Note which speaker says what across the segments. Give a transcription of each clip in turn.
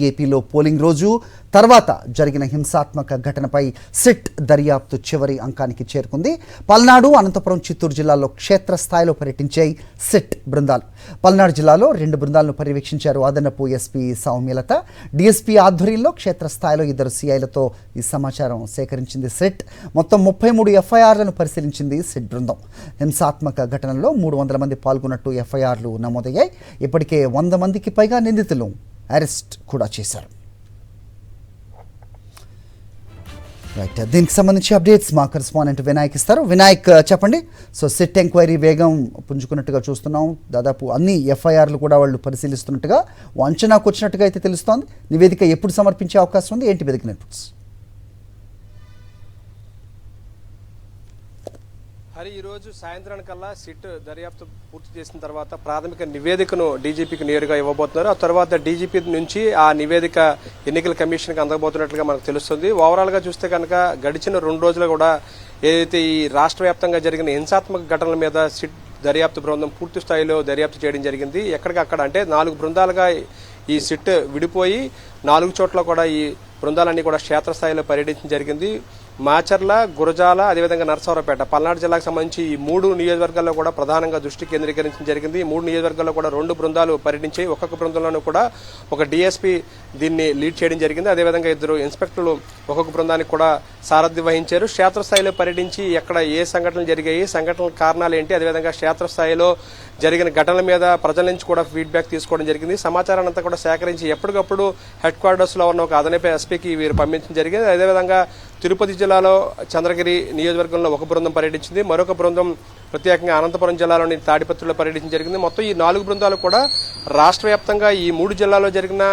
Speaker 1: ఏపీలో పోలింగ్ రోజు తర్వాత జరిగిన హింసాత్మక ఘటనపై సిట్ దర్యాప్తు చివరి అంకానికి చేరుకుంది. పల్నాడు, అనంతపురం, చిత్తూరు జిల్లాల్లో క్షేత్రస్థాయిలో పర్యటించాయి సిట్ బృందాలు. పల్నాడు జిల్లాలో 2 బృందాలను పర్యవేక్షించారు అదనపు ఎస్పీ సౌమ్యలత. డీఎస్పీ ఆధ్వర్యంలో క్షేత్రస్థాయిలో 2 సిఐలతో ఈ సమాచారం సేకరించింది సిట్. మొత్తం 33 ఎఫ్ఐఆర్లను పరిశీలించింది సిట్ బృందం. హింసాత్మక ఘటనలో 300 మంది పాల్గొన్నట్టు ఎఫ్ఐఆర్లు నమోదయ్యాయి. ఇప్పటికే 100 మందికి పైగా నిందితులను అరెస్ట్ కూడా చేశారు. రైట్, దీనికి సంబంధించి అప్డేట్స్ మా కరెస్పాండెంట్ వినాయక్ ఇస్తారు. వినాయక్, చెప్పండి. సో సిట్ ఎంక్వైరీ వేగం పుంజుకున్నట్టుగా చూస్తున్నాం. దాదాపు అన్ని ఎఫ్ఐఆర్లు కూడా వాళ్ళు పరిశీలిస్తున్నట్టుగా అంచనాకు వచ్చినట్టుగా అయితే తెలుస్తోంది. నివేదిక ఎప్పుడు సమర్పించే అవకాశం ఉంది? ఏంటి వెతికిన ఇన్పుట్స్?
Speaker 2: హరి, ఈరోజు సాయంత్రానికల్లా సిట్ దర్యాప్తు పూర్తి చేసిన తర్వాత ప్రాథమిక నివేదికను డీజీపీకి నేరుగా ఇవ్వబోతున్నారు. ఆ తర్వాత డీజీపీ నుంచి ఆ నివేదిక ఎన్నికల కమిషన్కి అందబోతున్నట్లుగా మనకు తెలుస్తుంది. ఓవరాల్గా చూస్తే కనుక గడిచిన 2 రోజులు కూడా ఏదైతే ఈ రాష్ట్ర వ్యాప్తంగా జరిగిన హింసాత్మక ఘటనల మీద సిట్ దర్యాప్తు బృందం పూర్తి స్థాయిలో దర్యాప్తు చేయడం జరిగింది. ఎక్కడికక్కడ అంటే 4 బృందాలుగా ఈ సిట్ విడిపోయి 4 చోట్ల కూడా ఈ బృందాలన్నీ కూడా క్షేత్రస్థాయిలో పర్యటించడం జరిగింది. మాచర్ల, గురజాల, అదేవిధంగా నరసరావుపేట, పల్నాడు జిల్లాకు సంబంధించి ఈ 3 నియోజకవర్గాల్లో కూడా ప్రధానంగా దృష్టి కేంద్రీకరించడం జరిగింది. ఈ 3 నియోజకవర్గాల్లో కూడా 2 బృందాలు పర్యటించాయి. ఒక్కొక్క బృందంలోనూ కూడా ఒక డీఎస్పీ దీన్ని లీడ్ చేయడం జరిగింది. అదేవిధంగా 2 ఇన్స్పెక్టర్లు ఒక్కొక్క బృందానికి కూడా సారథ్యం వహించారు. క్షేత్రస్థాయిలో పర్యటించి ఎక్కడ ఏ సంఘటనలు జరిగాయి, సంఘటనల కారణాలు ఏంటి, అదేవిధంగా క్షేత్రస్థాయిలో జరిగిన ఘటనల మీద ప్రజల నుంచి కూడా ఫీడ్బ్యాక్ తీసుకోవడం జరిగింది. సమాచారాన్ని అంతా కూడా సేకరించి ఎప్పటికప్పుడు హెడ్ క్వార్టర్స్లో ఉన్న ఒక అదనపు ఎస్పీకి వీరు పంపించడం జరిగింది. అదేవిధంగా తిరుపతి జిల్లాలో చంద్రగిరి నియోజకవర్గంలో ఒక బృందం పర్యటించింది. మరొక బృందం ప్రత్యేకంగా అనంతపురం జిల్లాలోని తాడిపత్రిలో పర్యటించడం జరిగింది. మొత్తం ఈ 4 బృందాలు కూడా రాష్ట్ర వ్యాప్తంగా ఈ 3 జిల్లాల్లో జరిగిన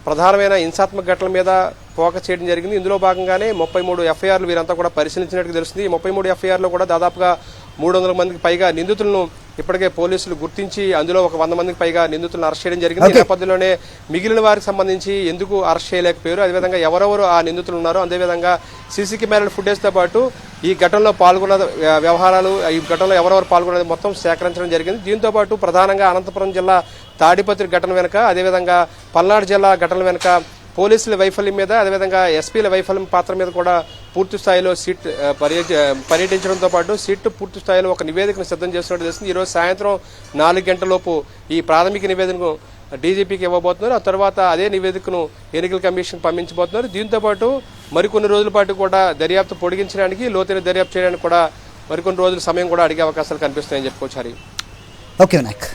Speaker 2: ప్రధానమైన హింసాత్మక ఘటనల మీద ఫోకస్ చేయడం జరిగింది. ఇందులో భాగంగానే 33 ఎఫ్ఐఆర్లు వీరంతా కూడా పరిశీలించినట్టు తెలుస్తుంది. ఈ 33 ఎఫ్ఐఆర్లో కూడా దాదాపుగా 300 మందికి పైగా నిందితులను ఇప్పటికే పోలీసులు గుర్తించి అందులో ఒక 100 మందికి పైగా నిందితులను అరెస్ట్ చేయడం జరిగింది. ఈ నేపథ్యంలోనే మిగిలిన వారికి సంబంధించి ఎందుకు అరెస్ట్ చేయలేకపోయారు, అదేవిధంగా ఎవరెవరు ఆ నిందితులు ఉన్నారో, అదేవిధంగా సీసీ కెమెరాల ఫుటేజ్తో పాటు ఈ ఘటనలో పాల్గొన్న వ్యవహారాలు, ఈ ఘటనలో ఎవరెవరు పాల్గొన్నది మొత్తం సేకరించడం జరిగింది. దీంతో పాటు ప్రధానంగా అనంతపురం జిల్లా తాడిపత్రి ఘటన వెనుక, అదేవిధంగా పల్నాడు జిల్లా ఘటన వెనుక పోలీసుల వైఫల్యం మీద, అదేవిధంగా ఎస్పీల వైఫల్యం పాత్ర మీద కూడా పూర్తి స్థాయిలో సిట్ పర్యటించడంతో పాటు సిట్ పూర్తి స్థాయిలో ఒక నివేదికను సిద్ధం చేస్తున్నట్టు తెలుస్తుంది. ఈరోజు సాయంత్రం 4 గంటలలోపు ఈ ప్రాథమిక నివేదికను డీజీపీకి ఇవ్వబోతున్నారు. ఆ తర్వాత అదే నివేదికను ఎన్నికల కమిషన్ పంపించబోతున్నారు. దీంతో పాటు మరికొన్ని రోజుల పాటు కూడా దర్యాప్తు పొడిగించడానికి, లోతైన దర్యాప్తు చేయడానికి కూడా మరికొన్ని రోజుల సమయం కూడా అడిగే అవకాశాలు కనిపిస్తున్నాయని చెప్పుకోవచ్చు.
Speaker 1: ఓకే వినాయక్.